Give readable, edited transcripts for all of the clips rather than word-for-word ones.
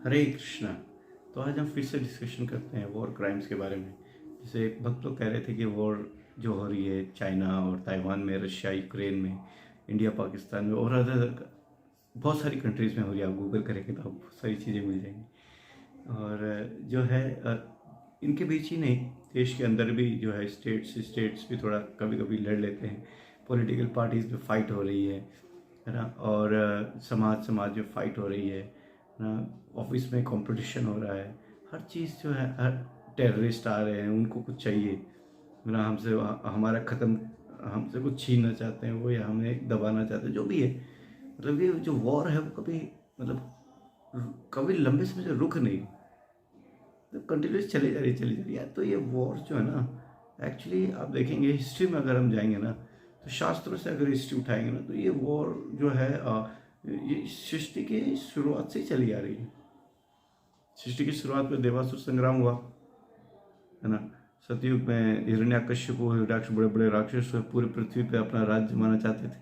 हरे कृष्णा। तो आज हम फिर से डिस्कशन करते हैं वॉर क्राइम्स के बारे में। जैसे बहुत लोग कह रहे थे कि वॉर जो हो रही है चाइना और ताइवान में, रशिया यूक्रेन में, इंडिया पाकिस्तान में और अदर बहुत सारी कंट्रीज़ में हो रही है। आप गूगल करेंगे तो आपको बहुत सारी चीज़ें मिल जाएंगी। और जो है इनके बीच ही नहीं, देश के अंदर भी जो है स्टेट्स भी थोड़ा कभी कभी लड़ लेते हैं। पॉलिटिकल पार्टीज में फाइट हो रही है ना। और समाज में फाइट हो रही है ना। ऑफिस में कंपटीशन हो रहा है। हर चीज़ जो है, हर टेररिस्ट आ रहे हैं, उनको कुछ चाहिए ना, हमसे हमारा ख़त्म, हमसे कुछ छीनना चाहते हैं वो, या हमें दबाना चाहते हैं, जो भी है। मतलब ये जो वॉर है वो कभी, मतलब कभी लंबे समय से रुक नहीं, तो कंटिन्यूस चली जा रही है। तो ये वॉर जो है ना, एक्चुअली आप देखेंगे हिस्ट्री में अगर हम जाएंगे ना, तो शास्त्रों से अगर हिस्ट्री उठाएंगे ना, तो ये वॉर जो है ये सृष्टि की शुरुआत से ही चली आ रही है। सृष्टि की शुरुआत में देवासुर संग्राम हुआ है ना। सतयुग में हिरण्यकश्यप, हिरण्याक्ष, बड़े बड़े राक्षस पूरी पृथ्वी पे अपना राज्य जमाना चाहते थे।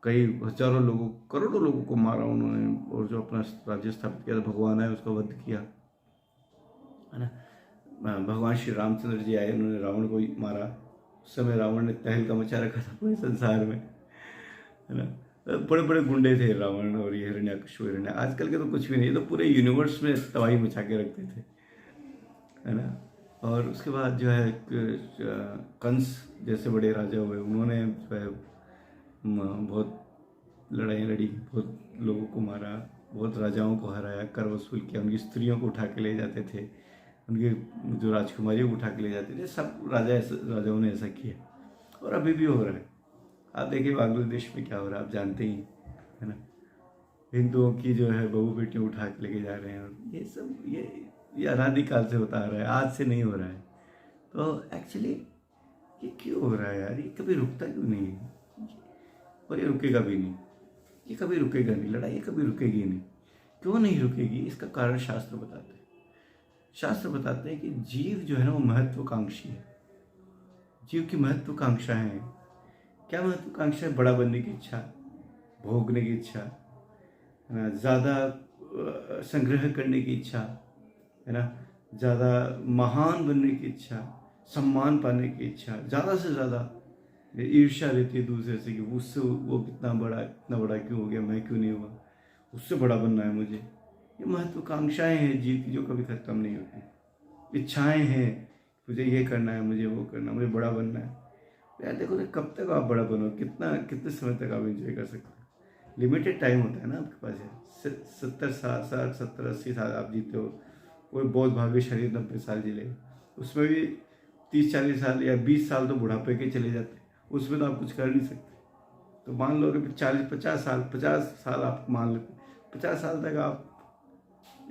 कई हजारों लोगों, करोड़ों लोगों को मारा उन्होंने, और जो अपना राज्य स्थापित किया था, भगवान है उसका वध किया है ना। भगवान श्री रामचंद्र जी आए, उन्होंने रावण को मारा। उस समय रावण ने तहलका मचा रखा था पूरे संसार में, है ना। बड़े बड़े गुंडे थे रावण और ये हिरण्याकश्यप, हिरण्य। आजकल के तो कुछ भी नहीं, ये तो पूरे यूनिवर्स में तबाही मचा के रखते थे, है ना। और उसके बाद जो है कंस जैसे बड़े राजा हुए, उन्होंने जो है बहुत लड़ाई लड़ी, बहुत लोगों को मारा, बहुत राजाओं को हराया, कर वसूल किया, उनकी स्त्रियों को उठा के ले जाते थे, उनके जो राजकुमारियों को उठा के ले जाते थे। सब राजाओं ने ऐसा किया, और अभी भी हो रहा है। आप देखिए बांग्लादेश में क्या हो रहा है, आप जानते ही है ना। हिंदुओं की जो है बहू बेटियां उठा के लेके जा रहे हैं, और ये सब ये अनादिकाल से होता आ रहा है, आज से नहीं हो रहा है। तो एक्चुअली ये क्यों हो रहा है यार, ये कभी रुकता क्यों नहीं है, और ये रुकेगा भी नहीं। ये कभी रुकेगा नहीं, लड़ाई कभी रुकेगी नहीं। क्यों नहीं रुकेगी, इसका कारण शास्त्र बताते हैं। शास्त्र बताते हैं कि जीव जो है ना वो महत्वाकांक्षी है। जीव की महत्वाकांक्षा है। क्या महत्वाकांक्षा है? बड़ा बनने की इच्छा, भोगने की इच्छा, है ना, ज़्यादा संग्रह करने की इच्छा, है ना, ज़्यादा महान बनने की इच्छा, सम्मान पाने की इच्छा, ज़्यादा से ज़्यादा ईर्ष्या रहती है दूसरे से कि उससे वो कितना बड़ा, इतना बड़ा क्यों हो गया, मैं क्यों नहीं हुआ, उससे बड़ा बनना है मुझे। ये महत्वाकांक्षाएं हैं जीव की, जो कभी ख़त्म नहीं होती। इच्छाएं हैं, मुझे ये करना है, मुझे वो करना है, मुझे बड़ा बनना है। यार देखो ना, कब तक आप बड़ा बनो, कितने समय तक आप एंजॉय कर सकते हो। लिमिटेड टाइम होता है ना आपके पास यार। 70 साल, 70-80 साल आप जीते हो। कोई बहुत भाग्यशाली 90 साल जी लेगा, उसमें भी 30-40 साल या 20 साल तो बुढ़ापे के चले जाते हैं, उसमें तो आप कुछ कर नहीं सकते। तो मान लो कि 50 साल आप मान लो, 50 साल तक आप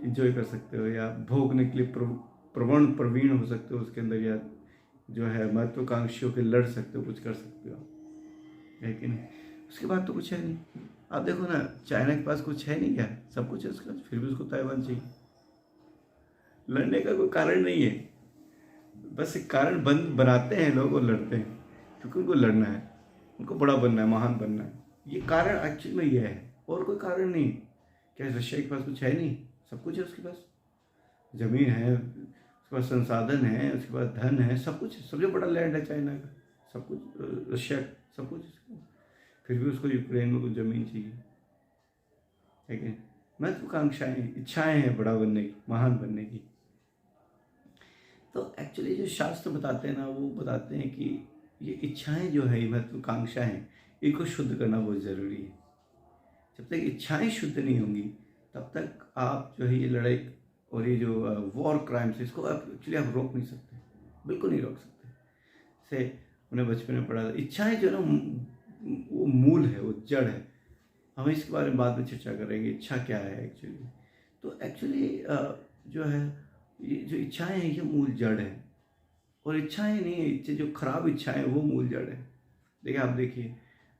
इंजॉय कर सकते हो, या भोगने के लिए प्रवीण हो सकते हो उसके अंदर, या जो है महत्वाकांक्षियों के लड़ सकते हो, कुछ कर सकते हो, है कि नहीं। उसके बाद तो कुछ है नहीं। आप देखो ना, चाइना के पास कुछ है नहीं क्या, सब कुछ है उसका, फिर भी उसको ताइवान चाहिए। लड़ने का कोई कारण नहीं है, बस एक कारण बनाते हैं लोग और लड़ते हैं, क्योंकि उनको लड़ना है, उनको बड़ा बनना है, महान बनना है। ये कारण एक्चुअली में ये है, और कोई कारण नहीं। क्या रशिया के पास कुछ है नहीं? सब कुछ है उसके पास। जमीन है उसके पास, संसाधन है उसके पास, धन है, सब कुछ है। सबसे बड़ा लैंड है चाइना का, सब कुछ रशिया, सब कुछ। फिर भी उसको यूक्रेन में कुछ ज़मीन चाहिए, है कि? महत्वाकांक्षाएं, इच्छाएं हैं बड़ा बनने की, महान बनने की। तो एक्चुअली जो शास्त्र बताते हैं ना, वो बताते हैं कि ये इच्छाएं जो है, महत्वाकांक्षाएं, इनको शुद्ध करना बहुत ज़रूरी है। जब तक इच्छाएं शुद्ध नहीं होंगी, तब तक आप जो है ये लड़ाई और ये जो वॉर क्राइम्स, इसको आप एक्चुअली आप रोक नहीं सकते, बिल्कुल नहीं रोक सकते। से उन्हें बचपन में पढ़ा था, इच्छाएं जो है ना वो मूल है, वो जड़ है। हम इसके बारे में बाद में चर्चा करेंगे, इच्छा क्या है एक्चुअली। तो एक्चुअली जो है, ये जो इच्छाएं हैं ये मूल जड़ है, और इच्छाएं नहीं है, इच्छा जो खराब इच्छाएं वो मूल जड़ है। देखिए आप देखिए,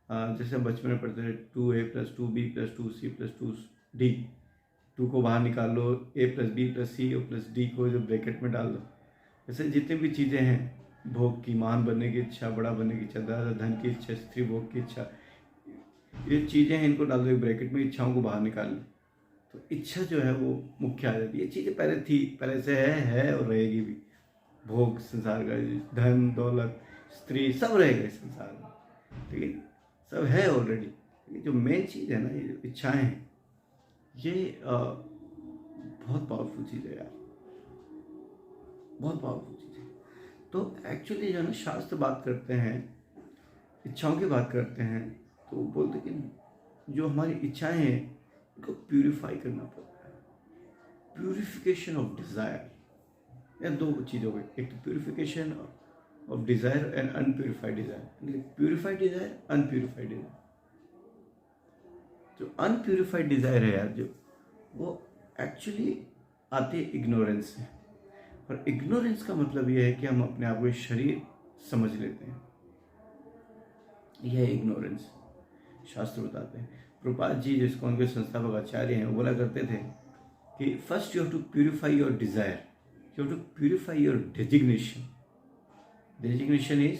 जैसे हम बचपन में पढ़ते थे 2a+2b+2c+2d, 2 को बाहर निकाल लो, a+b+c+d को जो ब्रैकेट में डाल दो। ऐसे जितनी भी चीज़ें हैं, भोग की, महान बनने की इच्छा, बड़ा बनने की इच्छा, ज़्यादा धन की इच्छा, स्त्री भोग की इच्छा, ये चीज़ें हैं, इनको डाल दो एक ब्रैकेट में, इच्छाओं को बाहर निकाल लो। तो इच्छा जो है वो मुख्य आ जाती है। ये चीज़ें पहले थी, पहले से है और रहेगी भी। भोग संसार का, धन दौलत स्त्री सब रहेगा इस संसार में, ठीक है, सब है ऑलरेडी। ये जो मेन चीज़ है ना, ये जो इच्छाएं हैं, ये बहुत पावरफुल चीज़ है यार, बहुत पावरफुल चीज़ है। तो एक्चुअली जो है ना, शास्त्र बात करते हैं, इच्छाओं की बात करते हैं, तो वो बोलते कि जो हमारी इच्छाएं हैं इनको प्यूरिफाई करना पड़ता है। प्यूरिफिकेशन ऑफ डिज़ायर, या दो चीज़ हो गई, एक तो purification of desire and unpurified desire. Purified desire, unpurified desire. जो अनप्यूरिफाइड डिज़ायर है यार, जो वो एक्चुअली आती है इग्नोरेंस से। और इग्नोरेंस का मतलब ये है कि हम अपने आप को शरीर समझ लेते हैं, यह है इग्नोरेंस। शास्त्र बताते हैं, प्रभुपाद जी जिसको उनके संस्थापक आचार्य हैं, वो बोला करते थे कि first you have to purify your desire, you have to purify your designation. Designation is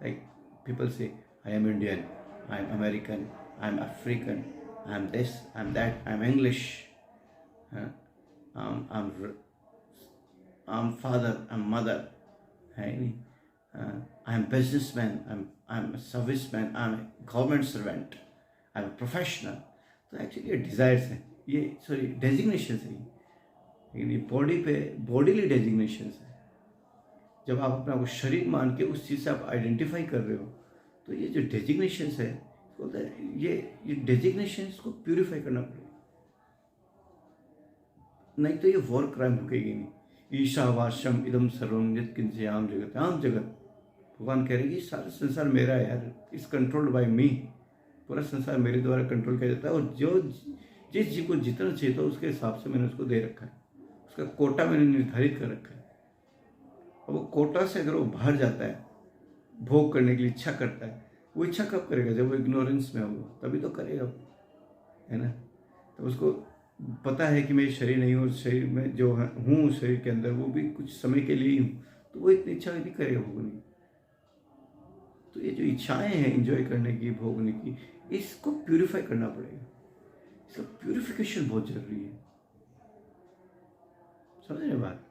like people say, I am Indian, I am American, I am African, I am this, I am that, I am English, I'm father, I'm mother, I am businessman, I'm a serviceman, I'm a government servant, I'm a professional. तो actually ये desires हैं, ये sorry designation है, लेकिन ये body पे bodily designation है। जब आप अपने आप को शरीर मान के उस चीज़ से आप आइडेंटिफाई कर रहे हो, तो ये जो डेजिग्नेशन है, बोलते हैं ये डेजिग्नेशन को प्यूरिफाई करना पड़ेगा, नहीं तो ये वॉर क्राइम रुकेगी नहीं। ईशावास्यम इदम सर्वम यत्किंचयाम जगत, आम जगत, भगवान कह रहे हैं कि सारा संसार मेरा है यार, इज कंट्रोल्ड बाय मी, पूरा संसार मेरे द्वारा कंट्रोल किया जाता है। और जो जिस जीव को जितना चाहिए था उसके हिसाब से मैंने उसको दे रखा है, उसका कोटा मैंने निर्धारित कर रखा है। वो कोटा से अगर वो बाहर जाता है, भोग करने की इच्छा करता है, वो इच्छा कब करेगा? जब वो इग्नोरेंस में होगा, तभी तो करेगा, है ना। तो उसको पता है कि मैं शरीर नहीं हूँ, शरीर में जो हूँ शरीर के अंदर वो भी कुछ समय के लिए ही हूँ, तो वो इतनी इच्छा नहीं करेगा भोगने। तो ये जो इच्छाएं हैं एंजॉय करने की, भोगने की, इसको प्यूरिफाई करना पड़ेगा। इसका प्यूरिफिकेशन बहुत जरूरी है, समझ रहे बात।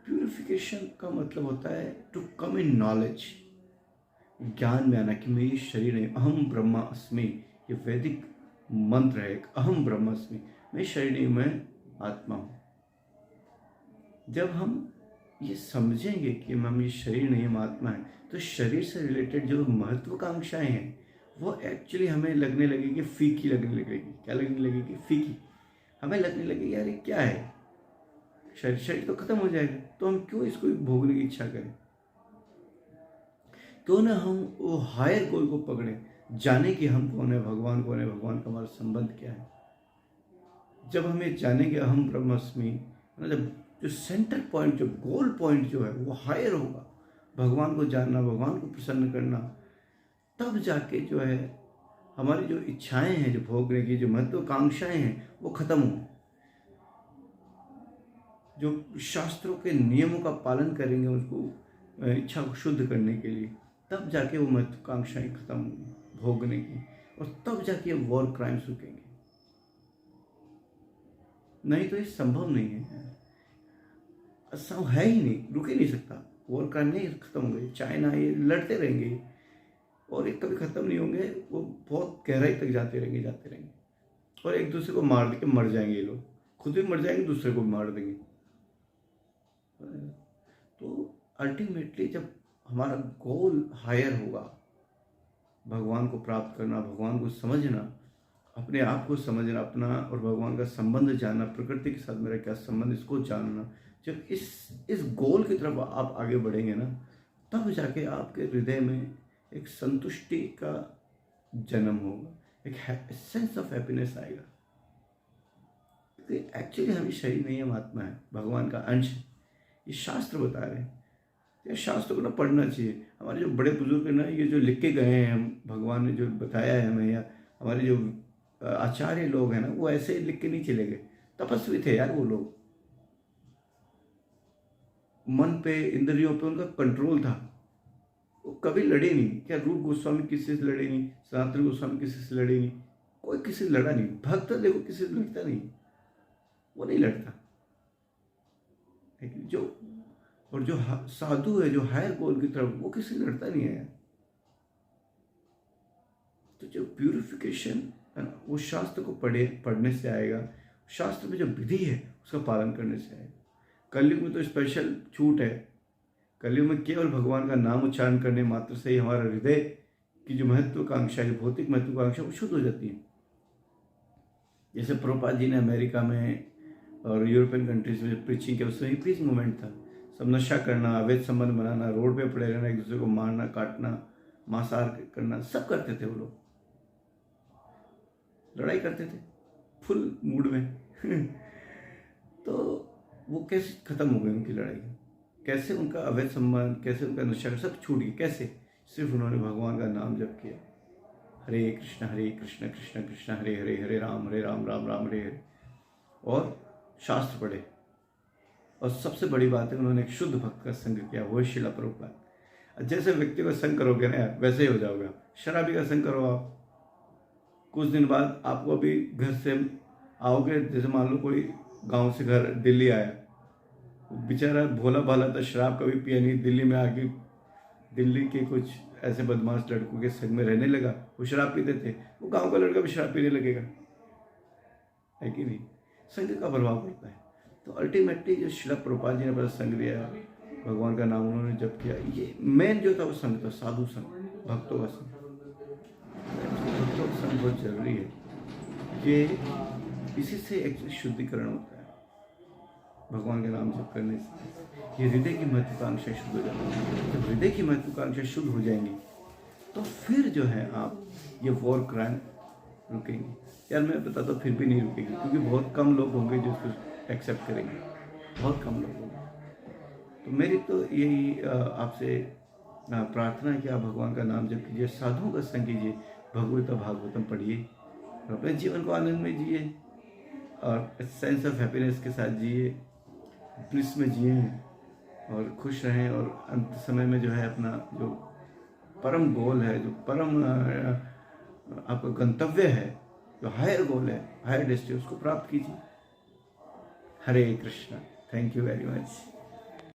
प्यूरिफिकेशन का मतलब होता है टू कम इन नॉलेज, ज्ञान में आना कि मैं ये शरीर नहीं, अहम ब्रह्मा अस्मि, ये वैदिक मंत्र है, अहम ब्रह्मा अस्मि, मैं शरीर नहीं, मैं आत्मा हूँ। जब हम ये समझेंगे कि हम ये शरीर नहीं, हम आत्मा है, तो शरीर से रिलेटेड जो महत्वाकांक्षाएं हैं वो एक्चुअली हमें लगने लगेगी फीकी, लगने लगेगी। क्या लगने लगेगी? फीकी। हमें लगने लगेगी यार ये क्या है, शरीर तो खत्म हो जाएगा, तो हम क्यों इसको भोगने की इच्छा करें? क्यों ना हम वो हायर गोल को पकड़े, जाने कि हम कौन है, भगवान कौन है, भगवान का हमारा संबंध क्या है। जब हम ये जानेंगे अहम ब्रह्मास्मि, मतलब जो सेंटर पॉइंट, जो गोल पॉइंट जो है वो हायर होगा, भगवान को जानना, भगवान को प्रसन्न करना, तब जाके जो है हमारी जो इच्छाएं हैं, जो भोगने की जो महत्वाकांक्षाएं हैं वो खत्म होंगी। जो शास्त्रों के नियमों का पालन करेंगे उसको इच्छा को शुद्ध करने के लिए, तब जाके वो महत्वाकांक्षाएं खत्म होंगी भोगने की, और तब जाके वॉर क्राइम्स रुकेंगे। नहीं तो ये संभव नहीं है, असंभव है ही नहीं, रुक ही नहीं सकता। वॉर क्राइम नहीं खत्म होंगे, चाइना ये लड़ते रहेंगे और ये कभी खत्म नहीं होंगे, वो बहुत गहराई तक जाते रहेंगे और एक दूसरे को मार के मर जाएंगे। ये लोग खुद भी मर जाएंगे, दूसरे को भी मार देंगे। तो अल्टीमेटली जब हमारा गोल हायर होगा, भगवान को प्राप्त करना, भगवान को समझना, अपने आप को समझना, अपना और भगवान का संबंध जानना, प्रकृति के साथ मेरा क्या संबंध, इसको जानना, जब इस गोल की तरफ आप आगे बढ़ेंगे ना, तब जाके आपके हृदय में एक संतुष्टि का जन्म होगा, एक सेंस ऑफ हैप्पीनेस आएगा। एक्चुअली हम शरीर नहीं, हम आत्मा है, भगवान का अंश। ये शास्त्र बता रहे हैं, ये शास्त्र को ना पढ़ना चाहिए। हमारे जो बड़े बुजुर्ग हैं ना, ये जो लिख के गए हैं, भगवान ने जो बताया है हमें, या हमारे जो आचार्य लोग हैं ना, वो ऐसे ही लिख के नहीं चले गए, तपस्वी थे यार वो लोग। मन पे, इंद्रियों पे उनका कंट्रोल था, वो कभी लड़े नहीं। क्या रूप गोस्वामी किसी से लड़े नहीं, सनातन गोस्वामी किसी से लड़े नहीं, कोई किसी से लड़ा नहीं। भक्त देखो किसी से लड़ता नहीं, वो नहीं लड़ता है कि जो, और जो साधु है, जो हायर गोल की तरफ, वो किसी से लड़ता नहीं है। तो जो प्यूरिफिकेशन है ना, वो शास्त्र को पढ़ने से आएगा, शास्त्र में जो विधि है उसका पालन करने से आएगा। कलयुग में तो स्पेशल छूट है। कलयुग में केवल भगवान का नाम उच्चारण करने मात्र से ही हमारा हृदय की जो महत्वाकांक्षा है, भौतिक महत्वाकांक्षा, वो शुद्ध हो जाती है। जैसे प्रभुपाद जी ने अमेरिका में और यूरोपियन कंट्रीज में प्रीचिंग किया, उसमें ही पीस मूवमेंट था। सब नशा करना, अवैध संबंध बनाना, रोड पे पड़े रहना, एक दूसरे को मारना, काटना, मांसाहार करना, सब करते थे वो लोग। लड़ाई करते थे फुल मूड में तो वो कैसे खत्म हो गई उनकी लड़ाई, कैसे उनका अवैध संबंध, कैसे उनका नशा सब छूट गया, कैसे? सिर्फ उन्होंने भगवान का नाम जप किया, हरे कृष्ण कृष्ण कृष्ण हरे हरे, हरे राम राम राम हरे हरे, और शास्त्र पढ़े। और सबसे बड़ी बात है, उन्होंने एक शुद्ध भक्त का संग किया, वो शिला प्रभुपाद। जैसे व्यक्ति का संग करोगे ना वैसे ही हो जाओगे आप। शराबी का संग करो आप, कुछ दिन बाद आपको भी घर से आओगे, जैसे मान लो कोई गांव से घर दिल्ली आया, बेचारा भोला भाला था, शराब कभी पिया नहीं, दिल्ली में आके दिल्ली के कुछ ऐसे बदमाश लड़कों के संग में रहने लगा। वो शराब पीते थे, वो गांव का लड़का भी शराब पीने लगेगा, है कि नहीं? संग का प्रभाव पड़ता है। तो अल्टीमेटली जो शिला प्रभुपाद जी ने अपना संग लिया, भगवान का नाम उन्होंने जप किया, ये मेन जो था वो संग था, साधु संग, भक्तों का संग। भक्तों का संग बहुत जरूरी है, ये इसी से एक्चुअली शुद्धिकरण होता है, भगवान का नाम जप करने से। ये हृदय की महत्वाकांक्षा शुद्ध हो जाती है। जब हृदय की महत्वाकांक्षा शुद्ध हो जाएंगी तो फिर जो है आप ये वॉर क्राइम रुकेंगे। यार मैं बताता हूँ, फिर भी नहीं रुकेंगे, क्योंकि बहुत कम लोग होंगे जो इसको एक्सेप्ट करेंगे, बहुत कम लोग होंगे। तो मेरी तो यही आपसे प्रार्थना है कि आप भगवान का नाम जप कीजिए, साधुओं का संग कीजिए, भगवत भागवतम पढ़िए, और अपने जीवन को आनंद में जिए और सेंस ऑफ हैप्पीनेस के साथ जिए, ब्लिस में जिए और खुश रहें। और अंत समय में जो है अपना जो परम गोल है, जो परम आपका गंतव्य है, जो हायर गोल है, हायर डेस्टिनी, उसको प्राप्त कीजिए। Hare Krishna. Thank you very much.